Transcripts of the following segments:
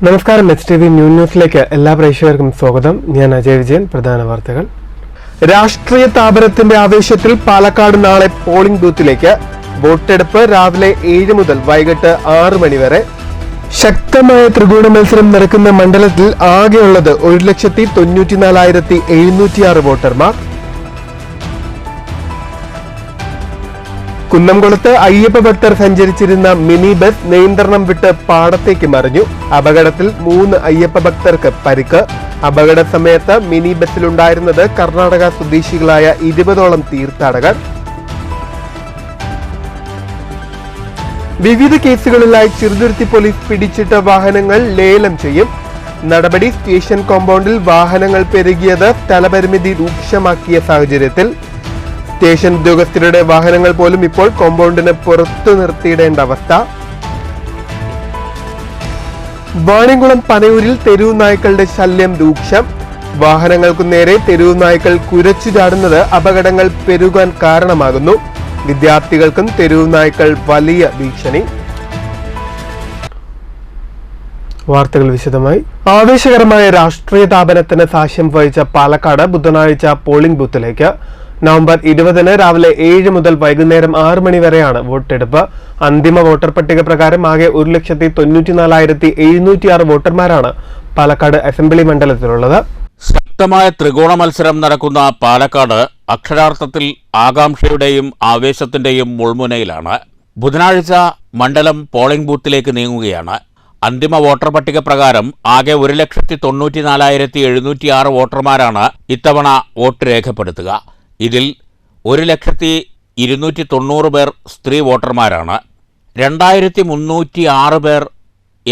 നമസ്കാരം. HTV ന്യൂസിലേക്ക് എല്ലാ പ്രേക്ഷകർക്കും സ്വാഗതം. ഞാൻ അജയ് വിജയൻ. പ്രധാന വാർത്തകൾ. രാഷ്ട്രീയ താപനത്തിന്റെ ആവേശത്തിൽ പാലക്കാട് നാളെ പോളിംഗ് ബൂത്തിലേക്ക്. വോട്ടെടുപ്പ് രാവിലെ 7 മുതൽ വൈകിട്ട് 6 മണി വരെ. ശക്തമായ ത്രികോണ മത്സരം നടക്കുന്ന മണ്ഡലത്തിൽ ആകെയുള്ളത് 1,94,706 വോട്ടർമാർ. കുന്നംകുളത്ത് അയ്യപ്പ ഭക്തർ സഞ്ചരിച്ചിരുന്ന മിനി ബസ് നിയന്ത്രണം വിട്ട് പാടത്തേക്ക് മറിഞ്ഞു. അപകടത്തിൽ 3 അയ്യപ്പ ഭക്തർക്ക് പരിക്ക്. അപകട സമയത്ത് മിനി ബസ്സിലുണ്ടായിരുന്നത് കർണാടക സ്വദേശികളായ 20ഓളം തീർത്ഥാടകർ. വിവിധ കേസുകളിലായി ചെറുതുരുത്തി പോലീസ് പിടിച്ചിട്ട വാഹനങ്ങൾ ലേലം ചെയ്യും. നടപടി സ്റ്റേഷൻ കോമ്പൗണ്ടിൽ വാഹനങ്ങൾ പെരുകിയത് സ്ഥലപരിമിതി രൂക്ഷമാക്കിയ സാഹചര്യത്തിൽ സ്റ്റേഷൻ ഉദ്യോഗസ്ഥരുടെ വാഹനങ്ങൾ പോലും ഇപ്പോൾ കോമ്പൗണ്ടിന് പുറത്തു നിർത്തിയിടേണ്ട അവസ്ഥ. വാണിയംകുളം പനയൂരിൽ തെരുവു നായ്ക്കളുടെ ശല്യം രൂക്ഷം. വാഹനങ്ങൾക്കു നേരെ തെരുവു നായ്ക്കൾ കുരച്ചു ചാടുന്നത് അപകടങ്ങൾ പെരുകാൻ കാരണമാകുന്നു. വിദ്യാർത്ഥികൾക്കും തെരുവു നായ്ക്കൾ വലിയ ഭീഷണി. വാർത്തകൾ വിശദമായി. ആവേശകരമായ രാഷ്ട്രീയ താപനത്തിന് സാക്ഷ്യം വഹിച്ച പാലക്കാട് ബുധനാഴ്ച പോളിംഗ് ബൂത്തിലേക്ക്. നവംബർ 20 രാവിലെ 7 മുതൽ വൈകുന്നേരം 6 മണി വരെയാണ് വോട്ടെടുപ്പ്. അന്തിമ വോട്ടർ പട്ടിക പ്രകാരം ആകെ 1,94,706 വോട്ടർമാരാണ് പാലക്കാട് അസംബ്ലി മണ്ഡലത്തിലുള്ളത്. ശക്തമായ ത്രികോണ മത്സരം നടക്കുന്ന പാലക്കാട് അക്ഷരാർത്ഥത്തിൽ ആകാംക്ഷയുടെയും ആവേശത്തിന്റെയും മുൾമുനയിലാണ്. ബുധനാഴ്ച മണ്ഡലം പോളിംഗ് ബൂത്തിലേക്ക് നീങ്ങുകയാണ്. അന്തിമ വോട്ടർ പട്ടിക പ്രകാരം ആകെ 1,94,706 വോട്ടർമാരാണ് ഇത്തവണ വോട്ട് രേഖപ്പെടുത്തുക. ഇതിൽ 1,290,000 പേർ സ്ത്രീ വോട്ടർമാരാണ്. 2,306 പേർ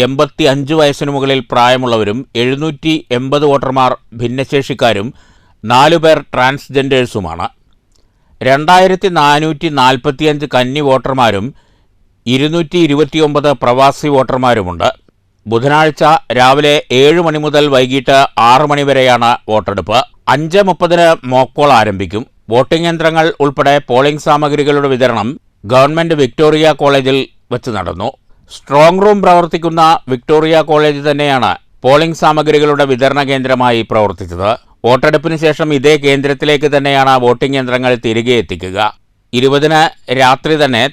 85 വയസ്സിനു മുകളിൽ പ്രായമുള്ളവരും 780 വോട്ടർമാർ ഭിന്നശേഷിക്കാരും 4 പേർ ട്രാൻസ്ജെൻഡേഴ്സുമാണ്. 2,445 കന്നി വോട്ടർമാരും 229 പ്രവാസി വോട്ടർമാരുമുണ്ട്. ബുധനാഴ്ച രാവിലെ 7 മണി മുതൽ വൈകിട്ട് 6 മണി വരെയാണ് വോട്ടെടുപ്പ്. 5:30 മോക്കോൾ ആരംഭിക്കും. വോട്ടിംഗ് യന്ത്രങ്ങൾ ഉൾപ്പെടെ പോളിംഗ് സാമഗ്രികളുടെ വിതരണം ഗവൺമെന്റ് വിക്ടോറിയ കോളേജിൽ വെച്ച് നടന്നു. സ്ട്രോങ് റൂം പ്രവർത്തിക്കുന്ന വിക്ടോറിയ കോളേജ് തന്നെയാണ് പോളിംഗ് സാമഗ്രികളുടെ വിതരണ കേന്ദ്രമായി പ്രവർത്തിച്ചത്. വോട്ടെടുപ്പിന് ശേഷം ഇതേ കേന്ദ്രത്തിലേക്ക് തന്നെയാണ് വോട്ടിംഗ് യന്ത്രങ്ങൾ തിരികെ എത്തിക്കുക. 20 രാത്രി തന്നെ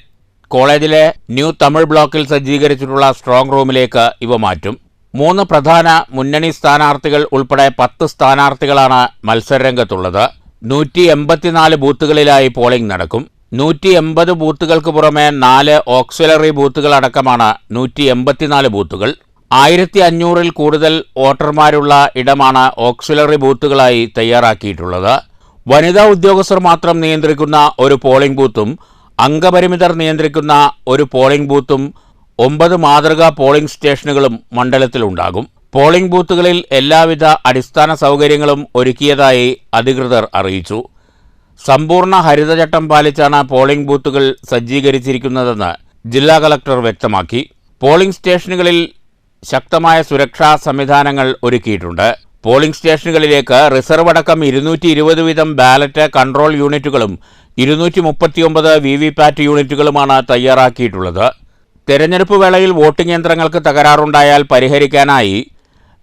കോളേജിലെ ന്യൂ തമിഴ് ബ്ലോക്കിൽ സജ്ജീകരിച്ചിട്ടുള്ള സ്ട്രോങ് റൂമിലേക്ക് ഇവ മാറ്റും. 3 പ്രധാന മുന്നണി സ്ഥാനാർത്ഥികൾ ഉൾപ്പെടെ 10 സ്ഥാനാർത്ഥികളാണ് മത്സരരംഗത്തുള്ളത്. 184 ബൂത്തുകളിലായി പോളിംഗ് നടക്കും. 180 ബൂത്തുകൾക്ക് പുറമെ 4 ഓക്സിലറി ബൂത്തുകളടക്കമാണ് 184 ബൂത്തുകൾ. 1,500-ൽ കൂടുതൽ വോട്ടർമാരുള്ള ഇടമാണ് ഓക്സിലറി ബൂത്തുകളായി തയ്യാറാക്കിയിട്ടുള്ളത്. വനിതാ ഉദ്യോഗസ്ഥർ മാത്രം നിയന്ത്രിക്കുന്ന ഒരു പോളിംഗ് ബൂത്തും അംഗപരിമിതർ നിയന്ത്രിക്കുന്ന ഒരു പോളിംഗ് ബൂത്തും 9 മാതൃകാ പോളിംഗ് സ്റ്റേഷനുകളും മണ്ഡലത്തിലുണ്ടാകും. പോളിംഗ് ബൂത്തുകളിൽ എല്ലാവിധ അടിസ്ഥാന സൗകര്യങ്ങളും ഒരുക്കിയതായി അധികൃതർ അറിയിച്ചു. സമ്പൂർണ്ണ ഹരിതചട്ടം പാലിച്ചാണ് പോളിംഗ് ബൂത്തുകൾ സജ്ജീകരിച്ചിരിക്കുന്നതെന്ന് ജില്ലാ കളക്ടർ വ്യക്തമാക്കി. പോളിംഗ് സ്റ്റേഷനുകളിൽ ശക്തമായ സുരക്ഷാ സംവിധാനങ്ങൾ ഒരുക്കിയിട്ടുണ്ട്. പോളിംഗ് സ്റ്റേഷനുകളിലേക്ക് റിസർവ് അടക്കം 220 വീതം ബാലറ്റ് കൺട്രോൾ യൂണിറ്റുകളും 239 VVPAT യൂണിറ്റുകളുമാണ് തയ്യാറാക്കിയിട്ടുള്ളത്. തെരഞ്ഞെടുപ്പ് വേളയിൽ വോട്ടിംഗ് യന്ത്രങ്ങൾക്ക് തകരാറുണ്ടായാൽ പരിഹരിക്കാനായി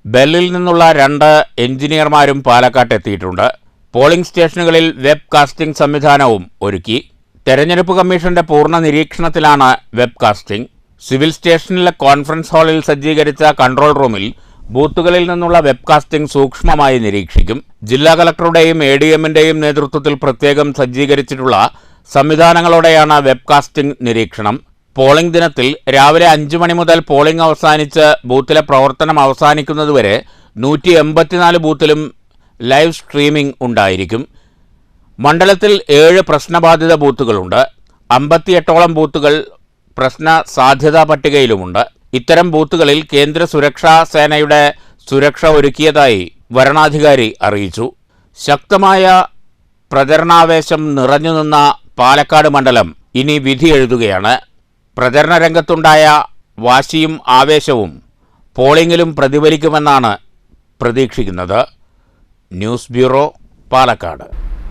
ബെല്ലിൽ നിന്നുള്ള 2 എഞ്ചിനീയർമാരും പാലക്കാട്ടെത്തിയിട്ടുണ്ട്. പോളിംഗ് സ്റ്റേഷനുകളിൽ വെബ് കാസ്റ്റിംഗ് സംവിധാനവും ഒരുക്കി. തെരഞ്ഞെടുപ്പ് കമ്മീഷന്റെ പൂർണ്ണ നിരീക്ഷണത്തിലാണ് വെബ് കാസ്റ്റിംഗ്. സിവിൽ സ്റ്റേഷനിലെ കോൺഫറൻസ് ഹാളിൽ സജ്ജീകരിച്ച കൺട്രോൾ റൂമിൽ ബൂത്തുകളിൽ നിന്നുള്ള വെബ് കാസ്റ്റിംഗ് സൂക്ഷ്മമായി നിരീക്ഷിക്കും. ജില്ലാ കളക്ടറുടെയും ADMന്റെയും നേതൃത്വത്തിൽ പ്രത്യേകം സജ്ജീകരിച്ചിട്ടുള്ള സംവിധാനങ്ങളോടെയാണ് വെബ് കാസ്റ്റിംഗ് നിരീക്ഷണം. പോളിംഗ് ദിനത്തിൽ രാവിലെ 5 മണി മുതൽ പോളിംഗ് അവസാനിച്ച് ബൂത്തിലെ പ്രവർത്തനം അവസാനിക്കുന്നതുവരെ 184 ബൂത്തിലും ലൈവ് സ്ട്രീമിംഗ് ഉണ്ടായിരിക്കും. മണ്ഡലത്തിൽ 7 പ്രശ്നബാധിത ബൂത്തുകളുണ്ട്. 58ഓളം ബൂത്തുകൾ പ്രശ്ന സാധ്യതാ പട്ടികയിലുമുണ്ട്. ഇത്തരം ബൂത്തുകളിൽ കേന്ദ്ര സുരക്ഷാ സേനയുടെ സുരക്ഷ ഒരുക്കിയതായി വരണാധികാരി അറിയിച്ചു. ശക്തമായ പ്രചരണാവേശം നിറഞ്ഞുനിന്ന പാലക്കാട് മണ്ഡലം ഇനി വിധി എഴുതുകയാണ്. പ്രചരണ രംഗത്തുണ്ടായ വാശിയും ആവേശവും പോളിംഗിലും പ്രതിഫലിക്കുമെന്നാണ് പ്രതീക്ഷിക്കുന്നത്. News bureau, Palakkad.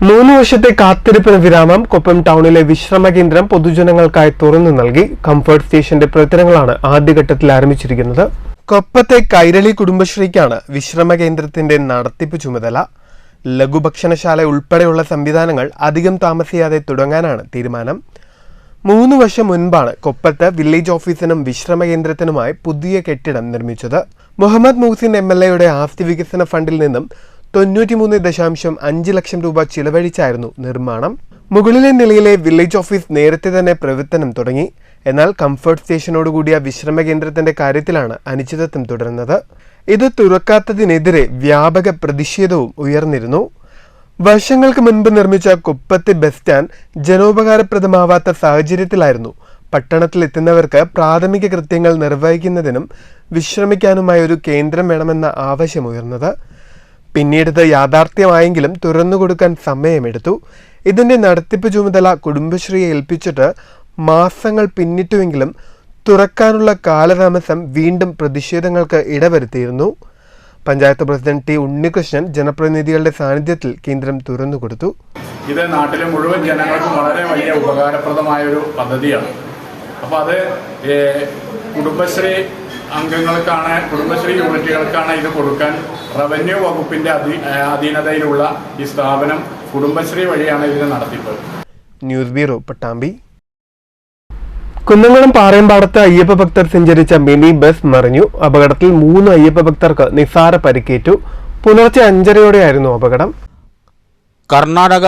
3 വർഷത്തെ കാത്തിരിപ്പിന് വിരാമം. കൊപ്പം ടൗണിലെ വിശ്രമ കേന്ദ്രം പൊതുജനങ്ങൾക്കായി തുറന്നു നൽകി. കംഫർട്ട് സ്റ്റേഷന്റെ പ്രവർത്തനങ്ങളാണ് ആദ്യഘട്ടത്തിൽ ആരംഭിച്ചിരിക്കുന്നത്. കൊപ്പത്തെ കൈരളി കുടുംബശ്രീക്കാണ് വിശ്രമ കേന്ദ്രത്തിന്റെ നടത്തിപ്പ് ചുമതല. ലഘുഭക്ഷണശാല ഉൾപ്പെടെയുള്ള സംവിധാനങ്ങൾ അധികം താമസിയാതെ തുടങ്ങാനാണ് തീരുമാനം. 3 വർഷം മുൻപാണ് കൊപ്പത്ത് വില്ലേജ് ഓഫീസിനും വിശ്രമ കേന്ദ്രത്തിനുമായി പുതിയ കെട്ടിടം നിർമ്മിച്ചത്. മുഹമ്മദ് മുഹസിൻ MLA ആസ്തി വികസന ഫണ്ടിൽ നിന്നും 93.5 ലക്ഷം രൂപ ചിലവഴിച്ചായിരുന്നു നിർമ്മാണം. മുകളിലെ നിലയിലെ വില്ലേജ് ഓഫീസ് നേരത്തെ തന്നെ പ്രവർത്തനം തുടങ്ങി. എന്നാൽ കംഫർട്ട് സ്റ്റേഷനോടുകൂടിയ വിശ്രമ കേന്ദ്രത്തിന്റെ കാര്യത്തിലാണ് അനിശ്ചിതത്വം തുടരുന്നത്. ഇത് തുറക്കാത്തതിനെതിരെ വ്യാപക പ്രതിഷേധവും ഉയർന്നിരുന്നു. വർഷങ്ങൾക്ക് മുൻപ് നിർമ്മിച്ച കൊപ്പത്തെ ബസ് സ്റ്റാൻഡ് ജനോപകാരപ്രദമാവാത്ത സാഹചര്യത്തിലായിരുന്നു പട്ടണത്തിലെത്തുന്നവർക്ക് പ്രാഥമിക കൃത്യങ്ങൾ നിർവഹിക്കുന്നതിനും വിശ്രമിക്കാനുമായി ഒരു കേന്ദ്രം വേണമെന്ന ആവശ്യമുയർന്നത്. പിന്നീട് യാഥാർത്ഥ്യമായെങ്കിലും തുറന്നുകൊടുക്കാൻ സമയമെടുത്തു. ഇതിന്റെ നടത്തിപ്പ് ചുമതല കുടുംബശ്രീയെ ഏൽപ്പിച്ചിട്ട് മാസങ്ങൾ പിന്നിട്ടുവെങ്കിലും തുറക്കാനുള്ള കാലതാമസം വീണ്ടും പ്രതിഷേധങ്ങൾക്ക് ഇടവരുത്തിയിരുന്നു. Panchayat president T. ഉണ്ണികൃഷ്ണൻ ജനപ്രതിനിധികളുടെ സാന്നിധ്യത്തിൽ കേന്ദ്രം തുറന്നുകൊടുത്തു. ഇത് നാട്ടിലെ മുഴുവൻ ജനങ്ങൾക്കും വളരെ വലിയ ഉപകാരപ്രദമായ ഒരു പദ്ധതിയാണ്. അപ്പോൾ അത് കുടുംബശ്രീ അംഗങ്ങൾക്കാണ്, കുടുംബശ്രീ യൂണിറ്റുകൾക്കാണ് ഇത് കൊടുക്കാൻ റവന്യൂ വകുപ്പിന്റെ അധീനതയിലുള്ള ഈ സ്ഥാപനം കുടുംബശ്രീ വഴിയാണ് ഇതിന് നടത്തിപ്പ്. News bureau, Pattambi. കുന്നംകുളം പാറയമ്പാടത്ത് അയ്യപ്പ ഭക്തർ സഞ്ചരിച്ച മിനി ബസ് മറിഞ്ഞു. അപകടത്തിൽ 3 അയ്യപ്പ ഭക്തർക്ക് നിസ്സാര പരിക്കേറ്റു. പുലർച്ചെ 5:30 അപകടം. കർണാടക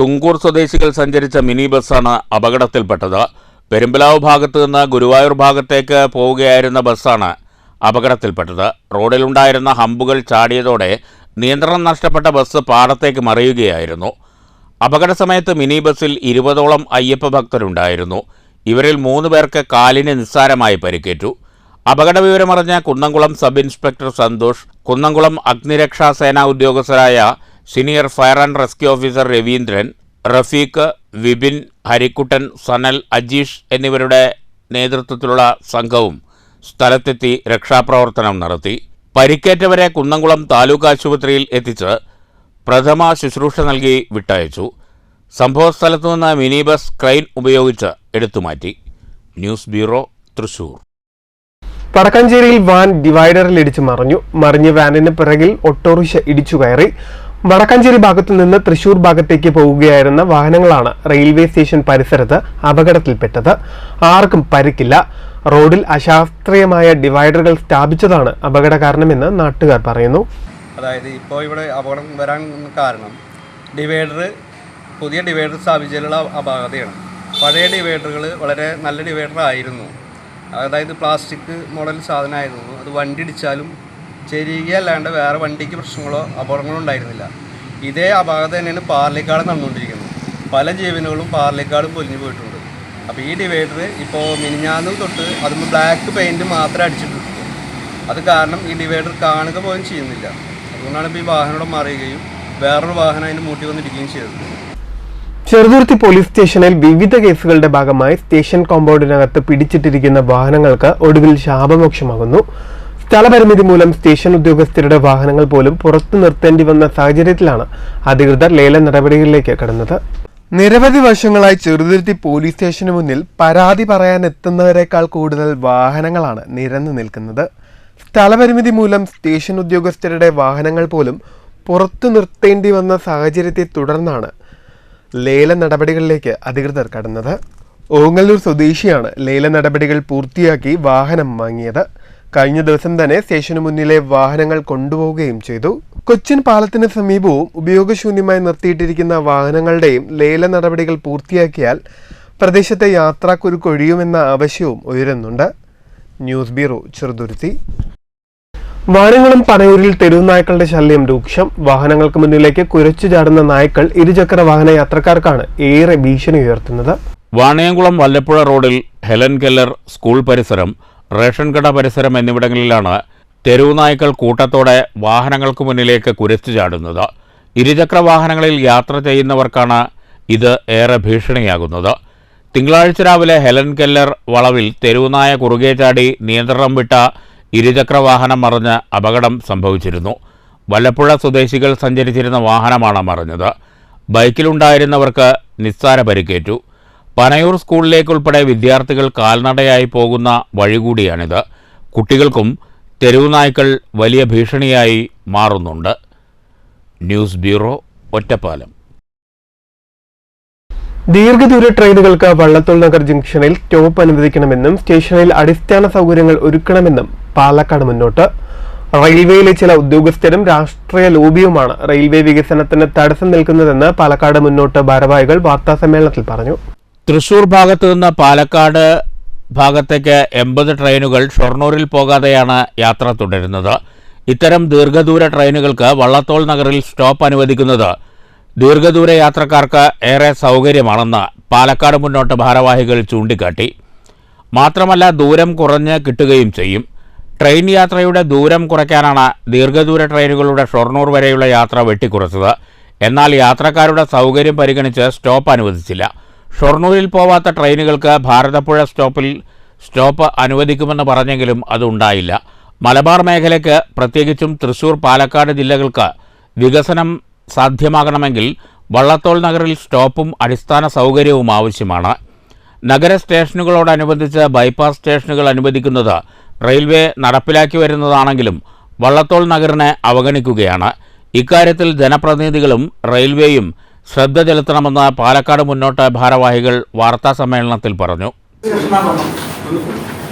തുങ്കൂർ സ്വദേശികൾ സഞ്ചരിച്ച മിനി ബസ്സാണ് അപകടത്തിൽപ്പെട്ടത്. പെരുമ്പലാവ് ഭാഗത്തു നിന്ന് ഗുരുവായൂർ ഭാഗത്തേക്ക് പോവുകയായിരുന്ന ബസ്സാണ് അപകടത്തിൽപ്പെട്ടത്. റോഡിലുണ്ടായിരുന്ന ഹമ്പുകൾ ചാടിയതോടെ നിയന്ത്രണം നഷ്ടപ്പെട്ട ബസ് പാടത്തേക്ക് മറിയുകയായിരുന്നു. അപകട സമയത്ത് മിനി ബസ്സിൽ 20ഓളം അയ്യപ്പ ഭക്തരുണ്ടായിരുന്നു. ഇവരിൽ 3 പേർക്ക് കാലിന് നിസ്സാരമായി പരിക്കേറ്റു. അപകട വിവരമറിഞ്ഞ കുന്നംകുളം സബ് ഇൻസ്പെക്ടർ സന്തോഷ്, കുന്നംകുളം അഗ്നിരക്ഷാ സേനാ ഉദ്യോഗസ്ഥരായ senior fire and rescue officer Raveendran, Rafeeq, Vipin, Harikuttan, Sanal, Ajeesh എന്നിവരുടെ നേതൃത്വത്തിലുള്ള സംഘവും സ്ഥലത്തെത്തി രക്ഷാപ്രവർത്തനം നടത്തി. പരിക്കേറ്റവരെ കുന്നംകുളം താലൂക്ക് ആശുപത്രിയിൽ എത്തിച്ച് പ്രഥമ ശുശ്രൂഷ നൽകി വിട്ടയച്ചു. സംഭവസ്ഥലത്തു നിന്ന് മിനി ബസ് ക്രെയിൻ ഉപയോഗിച്ച് എടുത്തുമാറ്റി. News bureau, Thrissur. വടക്കാഞ്ചേരിയിൽ വാൻ ഡിവൈഡറിൽ ഇടിച്ചു മറിഞ്ഞ വാനിന് പിറകിൽ ഓട്ടോറിക്ഷ ഇടിച്ചു കയറി. വടക്കാഞ്ചേരി ഭാഗത്തു നിന്ന് തൃശൂർ ഭാഗത്തേക്ക് പോവുകയായിരുന്ന വാഹനങ്ങളാണ് റെയിൽവേ സ്റ്റേഷൻ പരിസരത്ത് അപകടത്തിൽപ്പെട്ടത്. ആർക്കും പരിക്കില്ല. റോഡിൽ അശാസ്ത്രീയമായ ഡിവൈഡറുകൾ സ്ഥാപിച്ചതാണ് അപകട കാരണമെന്ന് നാട്ടുകാർ പറയുന്നു. അതായത് ഇപ്പോൾ ഇവിടെ അപകടം വരാൻ കാരണം പുതിയ ഡിവൈഡർ സ്ഥാപിച്ചതിലുള്ള അപാകതയാണ്. പഴയ ഡിവൈഡറുകൾ വളരെ നല്ല ഡിവൈഡർ ആയിരുന്നു. അതായത് പ്ലാസ്റ്റിക് മോഡൽ സാധനമായിരുന്നു. അത് വണ്ടി ഇടിച്ചാലും ചെരിയുകയല്ലാണ്ട് വേറെ വണ്ടിക്ക് പ്രശ്നങ്ങളോ അപകടങ്ങളോ ഉണ്ടായിരുന്നില്ല. ഇതേ അപാകത തന്നെയാണ് പാർലിക്കാട് നടന്നുകൊണ്ടിരിക്കുന്നത്. പല ജീവനുകളും പാർലിക്കാടും പൊലിഞ്ഞു പോയിട്ടുണ്ട്. അപ്പോൾ ഈ ഡിവൈഡർ ഇപ്പോൾ മിനിഞ്ഞാന്ന് തൊട്ട് അതിന് ബ്ലാക്ക് പെയിൻറ്റ് മാത്രമേ അടിച്ചിട്ടുള്ളൂ. അത് കാരണം ഈ ഡിവൈഡർ കാണുക പോലും ചെയ്യുന്നില്ല. അതുകൊണ്ടാണ് ഇപ്പോൾ ഈ വാഹനം ഇവിടെ മറിയുകയും വേറൊരു വാഹനം അതിന് മൂട്ടി വന്നിരിക്കുകയും ചെയ്തത്. ചെറുതുരുത്തി പോലീസ് സ്റ്റേഷനിൽ വിവിധ കേസുകളുടെ ഭാഗമായി സ്റ്റേഷൻ കോമ്പൗണ്ടിനകത്ത് പിടിച്ചിട്ടിരിക്കുന്ന വാഹനങ്ങൾക്ക് ഒടുവിൽ ശാപമോക്ഷമാകുന്നു. സ്ഥലപരിമിതി മൂലം സ്റ്റേഷൻ ഉദ്യോഗസ്ഥരുടെ വാഹനങ്ങൾ പോലും പുറത്തു നിർത്തേണ്ടി വന്ന സാഹചര്യത്തിലാണ് അധികൃതർ ലേല നടപടികളിലേക്ക് കടന്നത്. നിരവധി വർഷങ്ങളായി ചെറുതുരുത്തി പോലീസ് സ്റ്റേഷന് മുന്നിൽ പരാതി പറയാൻ എത്തുന്നവരെക്കാൾ കൂടുതൽ വാഹനങ്ങളാണ് നിരന്നു നിൽക്കുന്നത്. സ്ഥലപരിമിതി മൂലം സ്റ്റേഷൻ ഉദ്യോഗസ്ഥരുടെ വാഹനങ്ങൾ പോലും പുറത്തു നിർത്തേണ്ടി വന്ന സാഹചര്യത്തെ തുടർന്നാണ് ലേല നടപടികളിലേക്ക് അധികൃതർ കടന്നത്. ഓങ്ങല്ലൂർ സ്വദേശിയാണ് ലേല നടപടികൾ പൂർത്തിയാക്കി വാഹനം വാങ്ങിയത്. കഴിഞ്ഞ ദിവസം തന്നെ സ്റ്റേഷന് മുന്നിലെ വാഹനങ്ങൾ കൊണ്ടുപോവുകയും ചെയ്തു. കൊച്ചിൻ പാലത്തിന് സമീപവും ഉപയോഗശൂന്യമായി നിർത്തിയിട്ടിരിക്കുന്ന വാഹനങ്ങളുടെയും ലേല നടപടികൾ പൂർത്തിയാക്കിയാൽ പ്രദേശത്തെ യാത്രാക്കുരുക്ക് ഒഴിയുമെന്ന ആവശ്യവും ഉയരുന്നുണ്ട്. News bureau, Cheruthuruthy. വാനങ്ങളും പനയൂരിൽ തെരുവ് നായ്ക്കളുടെ ശല്യം രൂക്ഷം. വാഹനങ്ങൾക്ക് മുന്നിലേക്ക് കുരച്ചു ചാടുന്ന നായ്ക്കൾ ഇരുചക്ര വാഹന യാത്രക്കാർക്കാണ് ഏറെ ഭീഷണി ഉയർത്തുന്നത്. വാണിയംകുളം വല്ലപ്പുഴ റോഡിൽ ഹെലൻ കെല്ലർ സ്കൂൾ പരിസരം, റേഷൻ കട പരിസരം എന്നിവിടങ്ങളിലാണ് തെരുവ് നായ്ക്കൾ കൂട്ടത്തോടെ വാഹനങ്ങൾക്ക് മുന്നിലേക്ക് കുരച്ചു ചാടുന്നത്. ഇരുചക്ര വാഹനങ്ങളിൽ യാത്ര ചെയ്യുന്നവർക്കാണ് ഇത് ഏറെ ഭീഷണിയാകുന്നത്. തിങ്കളാഴ്ച രാവിലെ ഹെലൻ കെല്ലർ വളവിൽ തെരുവുനായ കുറുകെ ചാടി നിയന്ത്രണം വിട്ട ഇരുചക്ര വാഹനം മറിഞ്ഞ് അപകടം സംഭവിച്ചിരുന്നു. വല്ലപ്പുഴ സ്വദേശികൾ സഞ്ചരിച്ചിരുന്ന വാഹനമാണ് മറിഞ്ഞത്. ബൈക്കിലുണ്ടായിരുന്നവർക്ക് നിസ്സാര പരിക്കേറ്റു. പനയൂർ സ്കൂളിലേക്കുൾപ്പെടെ വിദ്യാർത്ഥികൾ കാൽനടയായി പോകുന്ന വഴി കൂടിയാണിത്. കുട്ടികൾക്കും തെരുവുനായ്ക്കൾ വലിയ ഭീഷണിയായി മാറുന്നുണ്ട്. News bureau, Ottapalam. ദീർഘദൂര ട്രെയിനുകൾക്ക് വള്ളത്തോൾ നഗർ ജംഗ്ഷനിൽ സ്റ്റോപ്പ് അനുവദിക്കണമെന്നും സ്റ്റേഷനിൽ അടിസ്ഥാന സൗകര്യങ്ങൾ ഒരുക്കണമെന്നും പാലക്കാട് മുന്നോട്ട്. റെയിൽവേയിലെ ചില ഉദ്യോഗസ്ഥരും രാഷ്ട്രീയ ലോബിയുമാണ് റെയിൽവേ വികസനത്തിന് തടസ്സം നിൽക്കുന്നതെന്ന് പാലക്കാട് മുന്നോട്ട് ഭാരവാഹികൾ വാർത്താസമ്മേളനത്തിൽ പറഞ്ഞു. തൃശൂർ ഭാഗത്തു നിന്ന് പാലക്കാട് ഭാഗത്തേക്ക് 80 ട്രെയിനുകൾ ഷൊർണൂരിൽ പോകാതെയാണ് യാത്ര തുടരുന്നത്. ഇത്തരം ദീർഘദൂര ട്രെയിനുകൾക്ക് വള്ളത്തോൾ നഗറിൽ സ്റ്റോപ്പ് അനുവദിക്കുന്നത് ദീർഘദൂര യാത്രക്കാർക്ക് ഏറെ സൗകര്യമാണെന്ന് പാലക്കാട് മുന്നോട്ട് ഭാരവാഹികൾ ചൂണ്ടിക്കാട്ടി. മാത്രമല്ല, ദൂരം കുറഞ്ഞ് കിട്ടുകയും ചെയ്യും. ട്രെയിൻ യാത്രയുടെ ദൂരം കുറയ്ക്കാനാണ് ദീർഘദൂര ട്രെയിനുകളുടെ ഷൊർണൂർ വരെയുള്ള യാത്ര വെട്ടിക്കുറച്ചത്. എന്നാൽ യാത്രക്കാരുടെ സൗകര്യം പരിഗണിച്ച് സ്റ്റോപ്പ് അനുവദിച്ചില്ല. ഷൊർണൂരിൽ പോവാത്ത ട്രെയിനുകൾക്ക് ഭാരതപ്പുഴ സ്റ്റോപ്പിൽ സ്റ്റോപ്പ് അനുവദിക്കുമെന്ന് പറഞ്ഞെങ്കിലും അതുണ്ടായില്ല. മലബാർ മേഖലയ്ക്ക്, പ്രത്യേകിച്ചും തൃശൂർ, പാലക്കാട് ജില്ലകൾക്ക് വികസനം സാധ്യമാകണമെങ്കിൽ വള്ളത്തോൾ നഗറിൽ സ്റ്റോപ്പും അടിസ്ഥാന സൗകര്യവും ആവശ്യമാണ്. നഗര സ്റ്റേഷനുകളോടനുബന്ധിച്ച് ബൈപ്പാസ് സ്റ്റേഷനുകൾ അനുവദിക്കുന്നത് റെയിൽവേ നടപ്പിലാക്കി വരുന്നതാണെങ്കിലും വള്ളത്തോൾ നഗറിനെ അവഗണിക്കുകയാണ്. ഇക്കാര്യത്തിൽ ജനപ്രതിനിധികളും റെയിൽവേയും ശ്രദ്ധ ചെലുത്തണമെന്ന് പാലക്കാട് മുന്നോട്ട് ഭാരവാഹികൾ വാർത്താസമ്മേളനത്തിൽ പറഞ്ഞു.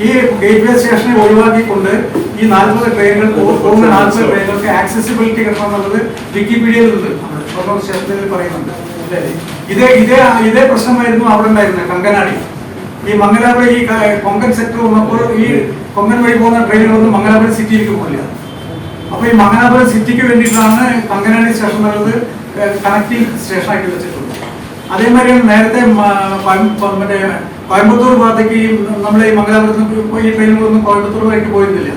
ഈ ഗേറ്റ്വേ സ്റ്റേഷനെ ഒഴിവാക്കിക്കൊണ്ട് ഈ 40 ട്രെയിനുകൾ പോകുന്ന 40 ട്രെയിനുകൾക്ക് ആക്സസിബിലിറ്റി കിട്ടണമെന്നുള്ളത് വിക്കിപീഡിയയിലുണ്ട്, സ്റ്റേഷനിൽ പറയുന്നുണ്ട്. ഇതേ പ്രശ്നമായിരുന്നു അവിടെ ഉണ്ടായിരുന്നത് കങ്കനാടി. ഈ മംഗലാപുരം, ഈ കൊങ്കൺ സെക്ടർ വന്നപ്പോൾ ഈ കൊങ്കൺ വഴി പോകുന്ന ട്രെയിനുകളൊന്നും മംഗലാപുരം സിറ്റിയിലേക്ക് പോകില്ല. അപ്പൊ ഈ മംഗലാപുരം സിറ്റിക്ക് വേണ്ടിയിട്ടാണ് കങ്കനാടി സ്റ്റേഷൻ എന്നുള്ളത് കണക്റ്റിംഗ് സ്റ്റേഷനായിട്ട് വെച്ചിട്ടുള്ളത്. അതേമാതിരിയാണ് നേരത്തെ മറ്റേ കോയമ്പത്തൂർ ഭാഗത്തേക്ക് നമ്മളെ ഈ മംഗലാപുരത്ത് ഈ ട്രെയിനുകളൊന്നും കോയമ്പത്തൂർ വഴിക്ക് പോയിരുന്നില്ല.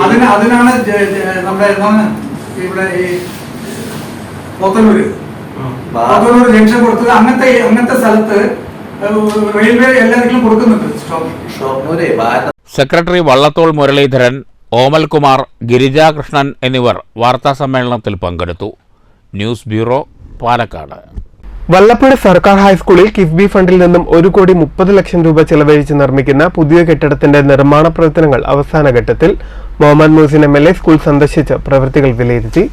അതിനാണ് നമ്മുടെ എന്താണ് ഇവിടെ ഈ പോത്തന്നൂര് ജംഗ്ഷൻ കൊടുത്തത്. അങ്ങനത്തെ സ്ഥലത്ത് റെയിൽവേ എല്ലാവർക്കും കൊടുക്കുന്നുണ്ട് സ്റ്റോപ്പ്. സെക്രട്ടറി വള്ളത്തോൾ മുരളീധരൻ, ഓമൽകുമാർ, ഗിരിജാകൃഷ്ണൻ എന്നിവർ വാർത്താസമ്മേളനത്തിൽ പങ്കെടുത്തു. News bureau, Palakkad. വല്ലപ്പുഴ സർക്കാർ ഹൈസ്കൂളിൽ കിഫ്ബി ഫണ്ടിൽ നിന്നും 1,30 ലക്ഷം രൂപ ചെലവഴിച്ച് നിർമ്മിക്കുന്ന പുതിയ കെട്ടിടത്തിന്റെ നിർമ്മാണ പ്രവർത്തനങ്ങൾ അവസാന ഘട്ടത്തിൽ. മുഹമ്മദ് മുഹസിൻ MLA സ്കൂൾ സന്ദർശിച്ച് പ്രവൃത്തികൾ വിലയിരുത്തി.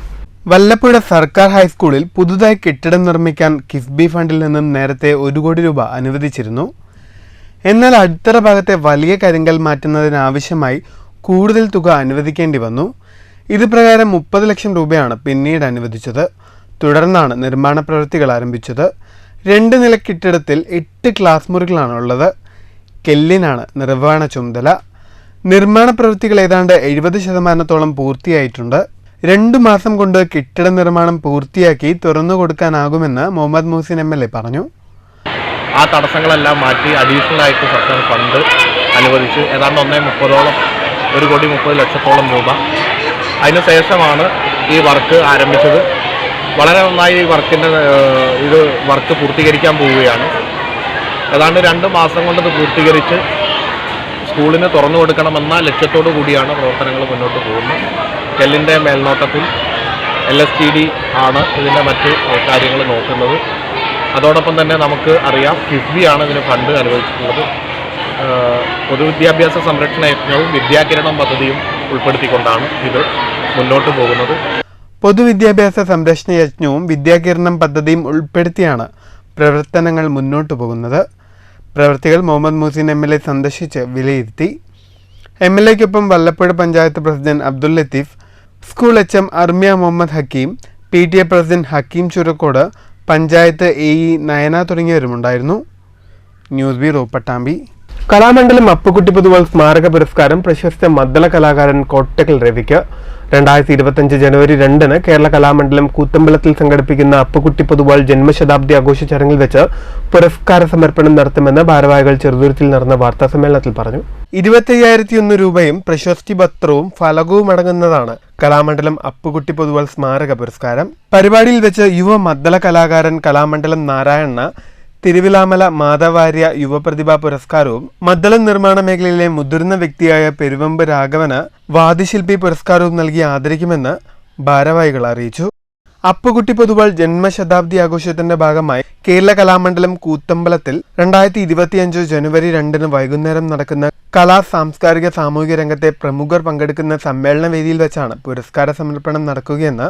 വല്ലപ്പുഴ സർക്കാർ ഹൈസ്കൂളിൽ പുതുതായി കെട്ടിടം നിർമ്മിക്കാൻ കിഫ്ബി ഫണ്ടിൽ നിന്നും നേരത്തെ 1 കോടി രൂപ അനുവദിച്ചിരുന്നു. എന്നാൽ അടിത്തറ ഭാഗത്തെ വലിയ കരിങ്കൽ മാറ്റുന്നതിനാവശ്യമായി കൂടുതൽ തുക അനുവദിക്കേണ്ടി വന്നു. ഇത് പ്രകാരം 30 ലക്ഷം രൂപയാണ് പിന്നീട് അനുവദിച്ചത്. തുടർന്നാണ് നിർമ്മാണ പ്രവൃത്തികൾ ആരംഭിച്ചത്. 2 നില കെട്ടിടത്തിൽ 8 ക്ലാസ് മുറികളാണ് ഉള്ളത്. കെല്ലിനാണ് നിർവഹണ ചുമതല. നിർമ്മാണ പ്രവൃത്തികൾ ഏതാണ്ട് 70% പൂർത്തിയായിട്ടുണ്ട്. 2 മാസം കൊണ്ട് കെട്ടിട നിർമ്മാണം പൂർത്തിയാക്കി തുറന്നു കൊടുക്കാനാകുമെന്ന് മുഹമ്മദ് മുഹസിൻ MLA പറഞ്ഞു. ആ തടസ്സങ്ങളെല്ലാം മാറ്റി അഡീഷണൽ ആയിട്ട് സർക്കാർ ഫണ്ട് അനുവദിച്ച് ഏതാണ്ട് 1,30 ലക്ഷത്തോളം രൂപ. അതിനുശേഷമാണ് ഈ വർക്ക് ആരംഭിച്ചത്. വളരെ നന്നായി ഈ വർക്ക് പൂർത്തീകരിക്കാൻ പോവുകയാണ്. ഏതാണ്ട് 2 മാസം കൊണ്ട് ഇത് പൂർത്തീകരിച്ച് സ്കൂളിന് തുറന്നു കൊടുക്കണമെന്ന ലക്ഷ്യത്തോടു കൂടിയാണ് പ്രവർത്തനങ്ങൾ മുന്നോട്ട് പോകുന്നത്. കെല്ലിൻ്റെ മേൽനോട്ടത്തിൽ LSTD ആണ് ഇതിൻ്റെ മറ്റ് കാര്യങ്ങൾ നോക്കുന്നത്. അതോടൊപ്പം തന്നെ നമുക്ക് അറിയാം കിഫ്ബിയാണ് ഇതിന് ഫണ്ട് അനുവദിച്ചിട്ടുള്ളത്. പൊതുവിദ്യാഭ്യാസ സംരക്ഷണ യജ്ഞവും വിദ്യാകിരണം പദ്ധതിയും ഉൾപ്പെടുത്തിക്കൊണ്ടാണ് ഇത് മുന്നോട്ട് പോകുന്നത്. പൊതുവിദ്യാഭ്യാസ സംരക്ഷണ യജ്ഞവും വിദ്യാകിരണം പദ്ധതിയും ഉൾപ്പെടുത്തിയാണ് പ്രവർത്തനങ്ങൾ മുന്നോട്ടു പോകുന്നത്. പ്രവൃത്തികൾ മുഹമ്മദ് മുഹസിൻ MLA സന്ദർശിച്ച് വിലയിരുത്തി. MLAക്കൊപ്പം Vallappuzha panchayat president Abdul Latheef, school HM Armiya Muhammed Hakkim, PTA president Hakkim Churakode, panchayat AE Nayana തുടങ്ങിയവരുമുണ്ടായിരുന്നു. News bureau, Pattambi. കലാമണ്ഡലം അപ്പുക്കുട്ടി പൊതുവാൾ സ്മാരക പുരസ്കാരം പ്രശസ്ത മദ്ദള കലാകാരൻ കോട്ടക്കൽ രവിക്ക്. 2025 ജനുവരി 2 കേരള കലാമണ്ഡലം കൂത്തമ്പലത്തിൽ സംഘടിപ്പിക്കുന്ന അപ്പുക്കുട്ടി പൊതുവാൾ ജന്മശതാബ്ദി ആഘോഷ ചടങ്ങിൽ വെച്ച് പുരസ്കാര സമർപ്പണം നടത്തുമെന്ന് ഭാരവാഹികൾ ചെറുതുരുത്തിൽ നടന്ന വാർത്താസമ്മേളനത്തിൽ പറഞ്ഞു. 25,001 രൂപയും പ്രശസ്തി പത്രവും ഫലകവും അടങ്ങുന്നതാണ് കലാമണ്ഡലം അപ്പുക്കുട്ടി പൊതുവാൾ സ്മാരക പുരസ്കാരം. പരിപാടിയിൽ വെച്ച് യുവ മദ്ദള കലാകാരൻ കലാമണ്ഡലം നാരായണ തിരുവിലാമല മാധവാര്യ യുവപ്രതിഭാ പുരസ്കാരവും മദ്ദളം നിർമ്മാണ മേഖലയിലെ മുതിർന്ന വ്യക്തിയായ പെരുവമ്പ് രാഘവന് വാദിശില്പി പുരസ്കാരവും നൽകി ആദരിക്കുമെന്ന് ഭാരവാഹികൾ അറിയിച്ചു. അപ്പുകുട്ടി പൊതുവാൾ ജന്മശതാബ്ദി ആഘോഷത്തിന്റെ ഭാഗമായി കേരള കലാമണ്ഡലം കൂത്തമ്പലത്തിൽ 2025 ജനുവരി 2 വൈകുന്നേരം നടക്കുന്ന കലാ സാംസ്കാരിക സാമൂഹിക രംഗത്തെ പ്രമുഖർ പങ്കെടുക്കുന്ന സമ്മേളന വേദിയിൽ വെച്ചാണ് പുരസ്കാര സമർപ്പണം നടക്കുകയെന്ന്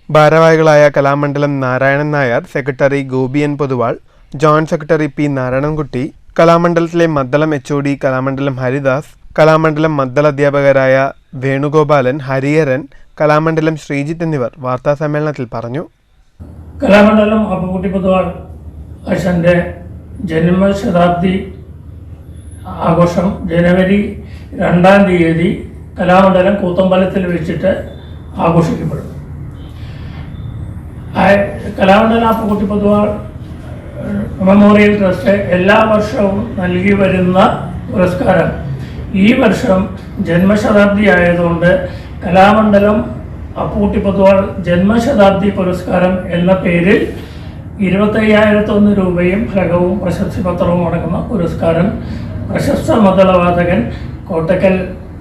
ഭാരവാഹികളായ Kalamandalam Narayanan Nair, secretary Gopiyan Poduval, joint secretary P Narayanankutty, കലാമണ്ഡലത്തിലെ മദ്ദളം HOD കലാമണ്ഡലം ഹരിദാസ്, കലാമണ്ഡലം മദ്ദള അധ്യാപകരായ വേണുഗോപാലൻ, ഹരിഹരൻ, കലാമണ്ഡലം ശ്രീജിത്ത് എന്നിവർ വാർത്താസമ്മേളനത്തിൽ പറഞ്ഞു. കലാമണ്ഡലം അപ്പുകുട്ടി പൊതുവാൾ അച്ഛൻ്റെ ജന്മശതാബ്ദി ആഘോഷം ജനുവരി 2 കലാമണ്ഡലം കൂത്തമ്പലത്തിൽ വെച്ചിട്ട് ആഘോഷിക്കപ്പെടും. കലാമണ്ഡലം അപ്പുകുട്ടി പൊതുവാൾ മെമ്മോറിയൽ ട്രസ്റ്റ് എല്ലാ വർഷവും നൽകി വരുന്ന പുരസ്കാരം ഈ വർഷം ജന്മശതാബ്ദി ആയതുകൊണ്ട് കലാമണ്ഡലം അപ്പുകുട്ടി പൊതുവാൾ ജന്മശതാബ്ദി പുരസ്കാരം എന്ന പേരിൽ 25,001 രൂപയും ഫലകവും പ്രശസ്തി പത്രവും അടങ്ങുന്ന പുരസ്കാരം പ്രശസ്ത മദ്ദളവാദകൻ കോട്ടക്കൽ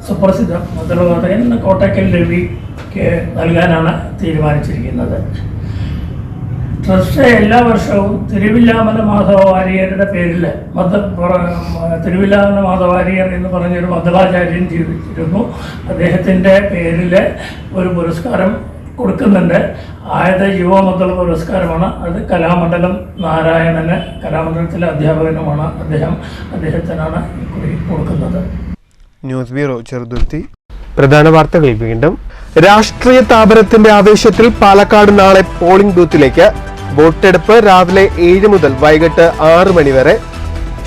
സുപ്രസിദ്ധ മദ്ദളവാദകൻ കോട്ടക്കൽ രവിക്ക് നൽകാനാണ് തീരുമാനിച്ചിരിക്കുന്നത്. ട്രസ്റ്റ് എല്ലാ വർഷവും തിരുവില്ലാമല മാധവ വാരിയരുടെ പേരിൽ തിരുവില്ലാമല മാധവ വാരിയർ എന്ന് പറഞ്ഞൊരു മദ്ദളാചാര്യൻ ജീവിച്ചിരുന്നു. അദ്ദേഹത്തിൻ്റെ പേരിൽ ഒരു പുരസ്കാരം കൊടുക്കുന്നുണ്ട്. ആയത് യുവ മദ്ദള പുരസ്കാരമാണ്. അത് കലാമണ്ഡലം നാരായണന്, കലാമണ്ഡലത്തിലെ അധ്യാപകനുമാണ് അദ്ദേഹത്തിനാണ് കൊടുക്കുന്നത്. News bureau, Cheruthuruthy. പ്രധാന വാർത്തകൾ വീണ്ടും. രാഷ്ട്രീയ താപനത്തിന്റെ ആവേശത്തിൽ പാലക്കാട് നാളെ പോളിംഗ് ബൂത്തിലേക്ക് വോട്ടെടുപ്പ് രാവിലെ 7 മുതൽ വൈകിട്ട് 6 മണി വരെ.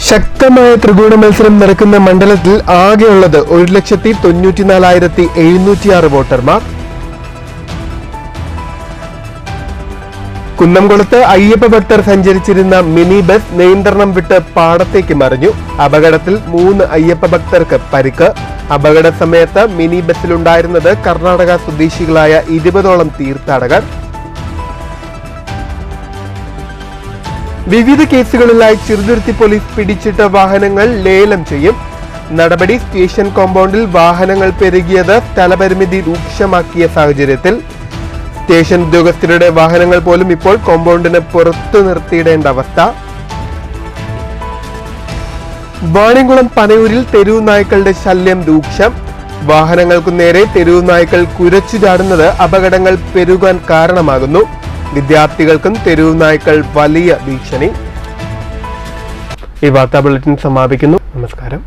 ശക്തമായ ത്രികോണ മത്സരം നടക്കുന്ന മണ്ഡലത്തിൽ ആകെയുള്ളത് 1,94,706 വോട്ടർമാർ. കുന്നംകുളത്ത് അയ്യപ്പ ഭക്തർ സഞ്ചരിച്ചിരുന്ന മിനി ബസ് നിയന്ത്രണം വിട്ട് പാടത്തേക്ക് മറിഞ്ഞു. അപകടത്തിൽ 3 അയ്യപ്പ ഭക്തർക്ക് പരിക്ക്. അപകട സമയത്ത് മിനി ബസ്സിലുണ്ടായിരുന്നത് കർണാടക സ്വദേശികളായ 20ഓളം തീർത്ഥാടകർ. വിവിധ കേസുകളിലായി ചെറുതുരുത്തി പോലീസ് പിടിച്ചിട്ട വാഹനങ്ങൾ ലേലം ചെയ്യും. നടപടി സ്റ്റേഷൻ കോമ്പൗണ്ടിൽ വാഹനങ്ങൾ പെരുകിയത് സ്ഥലപരിമിതി രൂക്ഷമാക്കിയ സാഹചര്യത്തിൽ സ്റ്റേഷൻ ഉദ്യോഗസ്ഥരുടെ വാഹനങ്ങൾ പോലും ഇപ്പോൾ കോമ്പൗണ്ടിന് പുറത്തു നിർത്തിയിടേണ്ട അവസ്ഥ. വാണിയംകുളം പനയൂരിൽ തെരുവു നായ്ക്കളുടെ ശല്യം രൂക്ഷം. വാഹനങ്ങൾക്കു നേരെ തെരുവു നായ്ക്കൾ കുരച്ചു ചാടുന്നത് അപകടങ്ങൾ പെരുകാൻ കാരണമാകുന്നു. വിദ്യാർത്ഥികൾക്കും തെരുവു നായ്ക്കൾ വലിയ ഭീഷണി. ഈ വാർത്താ ബുള്ളറ്റിൻ സമാപിക്കുന്നു. നമസ്കാരം.